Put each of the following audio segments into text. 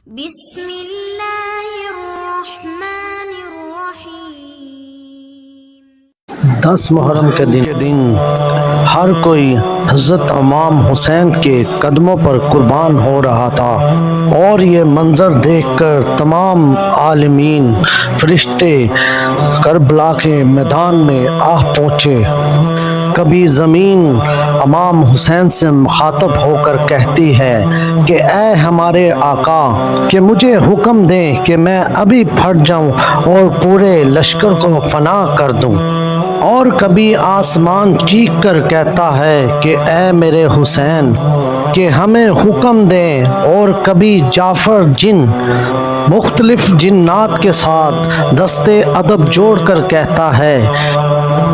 بسم اللہ الرحمن الرحیم۔ 10 محرم کے دن ہر کوئی حضرت امام حسین کے قدموں پر قربان ہو رہا تھا، اور یہ منظر دیکھ کر تمام عالمین فرشتے کربلا کے میدان میں آ پہنچے۔ کبھی زمین امام حسین سے مخاطب ہو کر کہتی ہے کہ اے ہمارے آقا، کہ مجھے حکم دیں کہ میں ابھی پھٹ جاؤں اور پورے لشکر کو فنا کر دوں، اور کبھی آسمان چیخ کر کہتا ہے کہ اے میرے حسین، کہ ہمیں حکم دیں، اور کبھی جعفر جن مختلف جنات کے ساتھ دستے ادب جوڑ کر کہتا ہے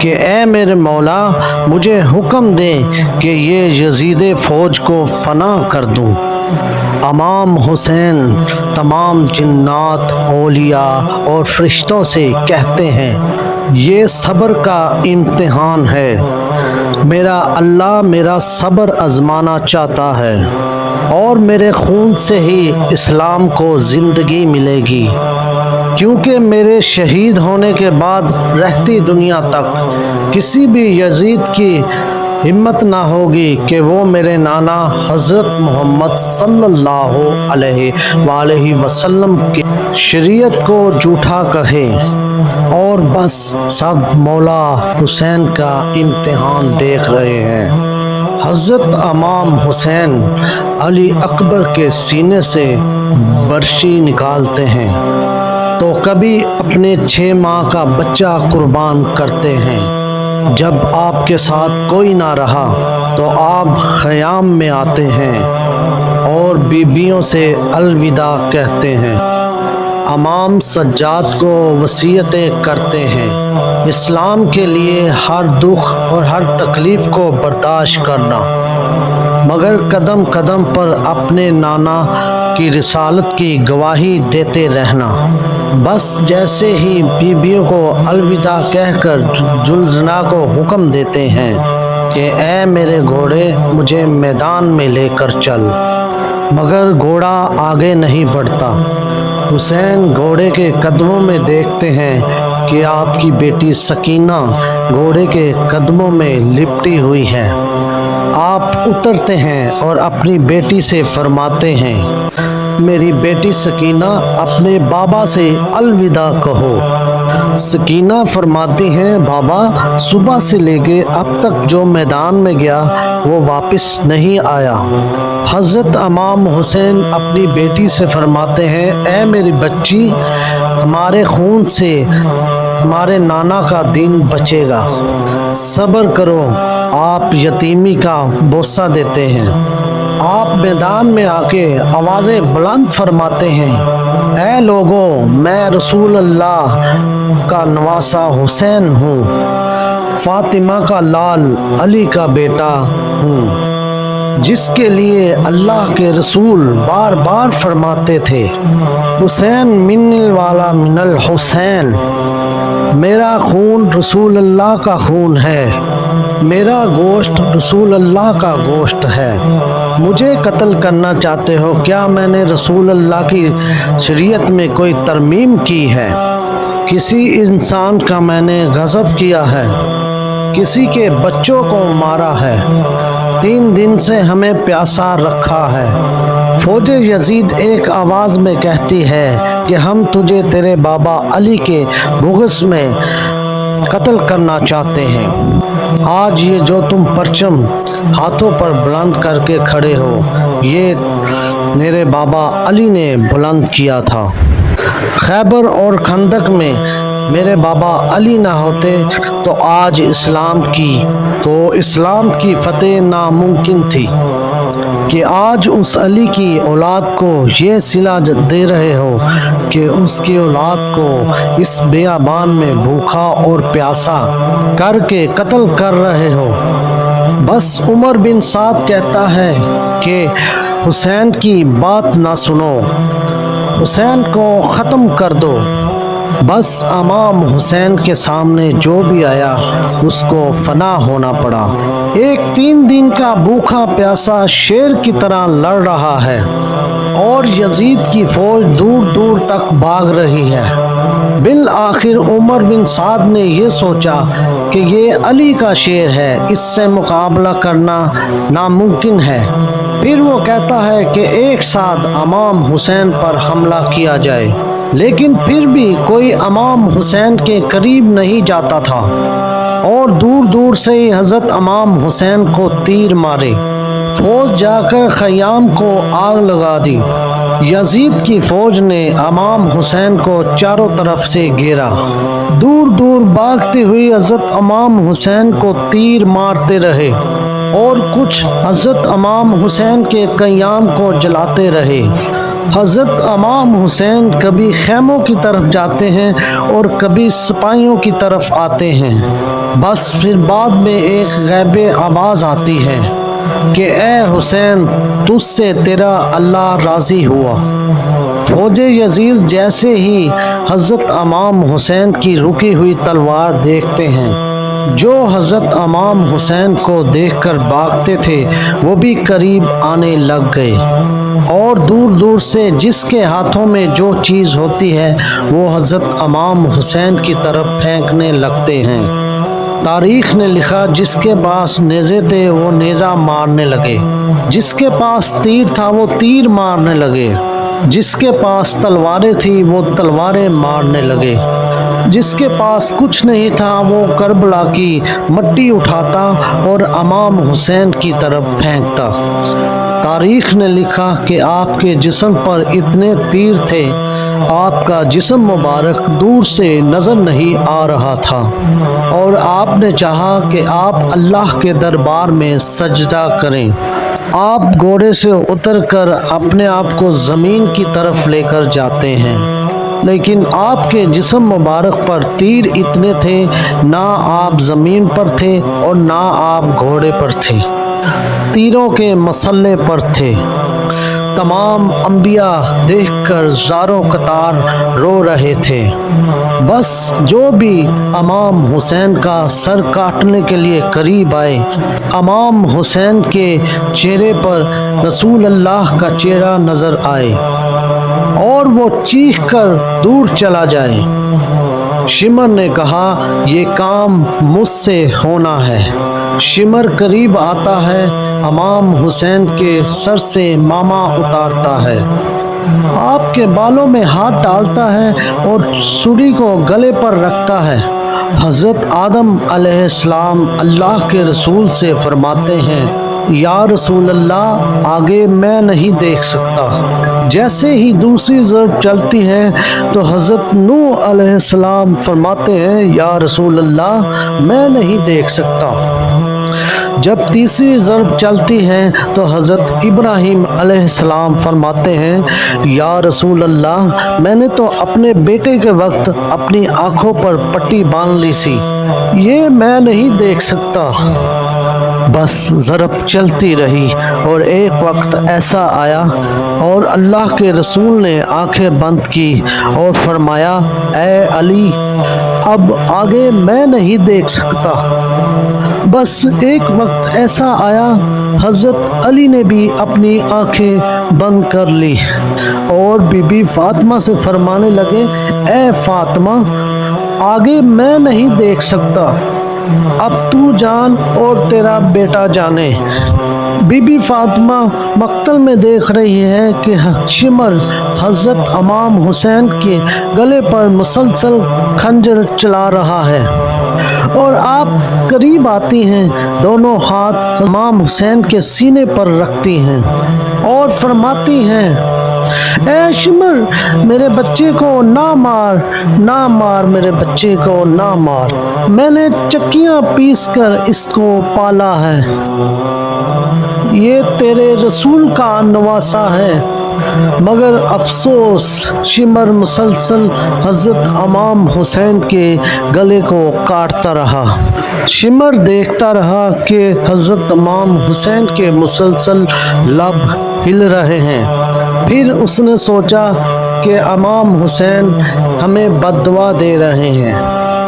کہ اے میرے مولا، مجھے حکم دیں کہ یہ یزید فوج کو فنا کر دوں۔ امام حسین تمام جنات، اولیاء اور فرشتوں سے کہتے ہیں، یہ صبر کا امتحان ہے، میرا اللہ میرا صبر آزمانا چاہتا ہے، اور میرے خون سے ہی اسلام کو زندگی ملے گی، کیونکہ میرے شہید ہونے کے بعد رہتی دنیا تک کسی بھی یزید کی ہمت نہ ہوگی کہ وہ میرے نانا حضرت محمد صلی اللہ علیہ وآلہ وسلم کی شریعت کو جھوٹا کہے، اور بس سب مولا حسین کا امتحان دیکھ رہے ہیں۔ حضرت امام حسین علی اکبر کے سینے سے برشی نکالتے ہیں تو کبھی اپنے 6 ماہ کا بچہ قربان کرتے ہیں۔ جب آپ کے ساتھ کوئی نہ رہا تو آپ خیام میں آتے ہیں اور بیویوں سے الوداع کہتے ہیں۔ امام سجاد کو وصیتیں کرتے ہیں، اسلام کے لیے ہر دکھ اور ہر تکلیف کو برداشت کرنا، مگر قدم قدم پر اپنے نانا کی رسالت کی گواہی دیتے رہنا۔ بس جیسے ہی بیویوں کو الوداع کہہ کر جلجنا کو حکم دیتے ہیں کہ اے میرے گھوڑے، مجھے میدان میں لے کر چل، مگر گھوڑا آگے نہیں بڑھتا۔ حسین گھوڑے کے قدموں میں دیکھتے ہیں کہ آپ کی بیٹی سکینہ گھوڑے کے قدموں میں لپٹی ہوئی ہے۔ آپ اترتے ہیں اور اپنی بیٹی سے فرماتے ہیں، میری بیٹی سکینہ، اپنے بابا سے الوداع کہو۔ سکینہ فرماتی ہیں، بابا صبح سے لے کے اب تک جو میدان میں گیا وہ واپس نہیں آیا۔ حضرت امام حسین اپنی بیٹی سے فرماتے ہیں، اے میری بچی، ہمارے خون سے ہمارے نانا کا دین بچے گا، صبر کرو۔ آپ یتیمی کا بوسہ دیتے ہیں۔ آپ میدان میں آ کے آوازیں بلند فرماتے ہیں، اے لوگوں، میں رسول اللہ کا نواسا حسین ہوں، فاطمہ کا لال، علی کا بیٹا ہوں، جس کے لیے اللہ کے رسول بار بار فرماتے تھے، حسین من الوالا من الحسین، میرا خون رسول اللہ کا خون ہے، میرا گوشت رسول اللہ کا گوشت ہے۔ مجھے قتل کرنا چاہتے ہو؟ کیا میں نے رسول اللہ کی شریعت میں کوئی ترمیم کی ہے؟ کسی انسان کا میں نے غضب کیا ہے؟ کسی کے بچوں کو مارا ہے؟ 3 دن سے ہمیں پیاسا رکھا ہے۔ فوج یزید ایک آواز میں کہتی ہے کہ ہم تجھے تیرے بابا علی کے بغض میں قتل کرنا چاہتے ہیں۔ آج یہ جو تم پرچم ہاتھوں پر بلند کر کے کھڑے ہو، یہ میرے بابا علی نے بلند کیا تھا۔ خیبر اور خندق میں میرے بابا علی نہ ہوتے تو آج اسلام کی فتح ناممکن تھی۔ کہ آج اس علی کی اولاد کو یہ صلہ دے رہے ہو کہ اس کی اولاد کو اس بیابان میں بھوکا اور پیاسا کر کے قتل کر رہے ہو۔ بس عمر بن سعد کہتا ہے کہ حسین کی بات نہ سنو، حسین کو ختم کر دو۔ بس امام حسین کے سامنے جو بھی آیا اس کو فنا ہونا پڑا۔ ایک 3 دن کا بھوکا پیاسا شیر کی طرح لڑ رہا ہے اور یزید کی فوج دور دور تک بھاگ رہی ہے۔ بالآخر عمر بن سعد نے یہ سوچا کہ یہ علی کا شیر ہے، اس سے مقابلہ کرنا ناممکن ہے۔ پھر وہ کہتا ہے کہ ایک ساتھ امام حسین پر حملہ کیا جائے، لیکن پھر بھی کوئی امام حسین کے قریب نہیں جاتا تھا اور دور دور سے ہی حضرت امام حسین کو تیر مارے۔ فوج جا کر خیام کو آگ لگا دی۔ یزید کی فوج نے امام حسین کو چاروں طرف سے گھیرا۔ دور دور بھاگتے ہوئے حضرت امام حسین کو تیر مارتے رہے اور کچھ حضرت امام حسین کے قیام کو جلاتے رہے۔ حضرت امام حسین کبھی خیموں کی طرف جاتے ہیں اور کبھی سپاہیوں کی طرف آتے ہیں۔ بس پھر بعد میں ایک غیبی آواز آتی ہے کہ اے حسین، تجھ سے تیرا اللہ راضی ہوا۔ فوج یزید جیسے ہی حضرت امام حسین کی رکی ہوئی تلوار دیکھتے ہیں، جو حضرت امام حسین کو دیکھ کر بھاگتے تھے وہ بھی قریب آنے لگ گئے اور دور دور سے جس کے ہاتھوں میں جو چیز ہوتی ہے وہ حضرت امام حسین کی طرف پھینکنے لگتے ہیں۔ تاریخ نے لکھا جس کے پاس نیزے تھے وہ نیزہ مارنے لگے، جس کے پاس تیر تھا وہ تیر مارنے لگے، جس کے پاس تلواریں تھی وہ تلواریں مارنے لگے، جس کے پاس کچھ نہیں تھا وہ کربلا کی مٹی اٹھاتا اور امام حسین کی طرف پھینکتا۔ تاریخ نے لکھا کہ آپ کے جسم پر اتنے تیر تھے، آپ کا جسم مبارک دور سے نظر نہیں آ رہا تھا اور آپ نے چاہا کہ آپ اللہ کے دربار میں سجدہ کریں۔ آپ گھوڑے سے اتر کر اپنے آپ کو زمین کی طرف لے کر جاتے ہیں، لیکن آپ کے جسم مبارک پر تیر اتنے تھے، نہ آپ زمین پر تھے اور نہ آپ گھوڑے پر تھے، تیروں کے مسلح پر تھے۔ تمام انبیاء دیکھ کر زاروں قطار رو رہے تھے۔ بس جو بھی امام حسین کا سر کاٹنے کے لیے قریب آئے، امام حسین کے چہرے پر رسول اللہ کا چہرہ نظر آئے اور وہ چیخ کر دور چلا جائے۔ شمر نے کہا یہ کام مجھ سے ہونا ہے۔ شمر قریب آتا ہے، امام حسین کے سر سے ماما اتارتا ہے، آپ کے بالوں میں ہاتھ ڈالتا ہے اور سوری کو گلے پر رکھتا ہے۔ حضرت آدم علیہ السلام اللہ کے رسول سے فرماتے ہیں یا رسول اللہ آگے میں نہیں دیکھ سکتا۔ جیسے ہی دوسری ضرب چلتی ہے تو حضرت نوح علیہ السلام فرماتے ہیں یا رسول اللہ میں نہیں دیکھ سکتا۔ جب تیسری ضرب چلتی ہے تو حضرت ابراہیم علیہ السلام فرماتے ہیں یا رسول اللہ میں نے تو اپنے بیٹے کے وقت اپنی آنکھوں پر پٹی باندھ لی سی، یہ میں نہیں دیکھ سکتا۔ بس ضرب چلتی رہی اور ایک وقت ایسا آیا اور اللہ کے رسول نے آنکھیں بند کی اور فرمایا اے علی اب آگے میں نہیں دیکھ سکتا۔ بس ایک وقت ایسا آیا حضرت علی نے بھی اپنی آنکھیں بند کر لی اور بی بی فاطمہ سے فرمانے لگے اے فاطمہ آگے میں نہیں دیکھ سکتا، اب تو جان اور تیرا بیٹا جانے۔ بی بی فاطمہ مقتل میں دیکھ رہی ہے کہ شمر حضرت امام حسین کے گلے پر مسلسل خنجر چلا رہا ہے اور آپ قریب آتی ہیں، دونوں ہاتھ امام حسین کے سینے پر رکھتی ہیں اور فرماتی ہیں اے شمر میرے بچے کو نہ مار، نہ مار میرے بچے کو نہ مار، میں نے چکیاں پیس کر اس کو پالا ہے، یہ تیرے رسول کا نواسا ہے۔ مگر افسوس شمر مسلسل حضرت امام حسین کے گلے کو کاٹتا رہا۔ شمر دیکھتا رہا کہ حضرت امام حسین کے مسلسل لب ہل رہے ہیں، پھر اس نے سوچا کہ امام حسین ہمیں بد دعا دے رہے ہیں۔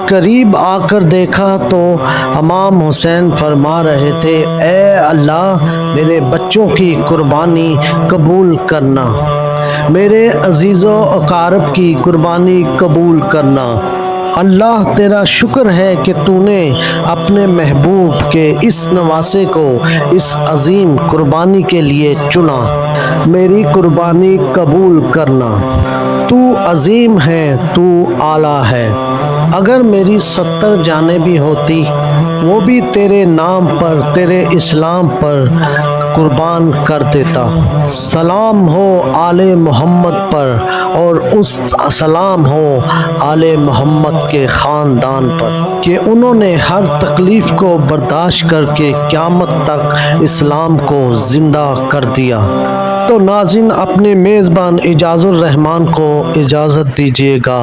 قریب آ کر دیکھا تو امام حسین فرما رہے تھے، اے اللہ میرے بچوں کی قربانی قبول کرنا، میرے عزیز و اقارب کی قربانی قبول کرنا۔ اللہ تیرا شکر ہے کہ تو نے اپنے محبوب کے اس نواسے کو اس عظیم قربانی کے لیے چنا، میری قربانی قبول کرنا۔ تو عظیم ہے، تو اعلیٰ ہے۔ اگر میری 70 جانیں بھی ہوتی وہ بھی تیرے نام پر، تیرے اسلام پر قربان کر دیتا۔ سلام ہو آل محمد پر، اور اس سلام ہو آل محمد کے خاندان پر کہ انہوں نے ہر تکلیف کو برداشت کر کے قیامت تک اسلام کو زندہ کر دیا۔ تو ناظرین، اپنے میزبان اعجاز الرحمان کو اجازت دیجیے گا۔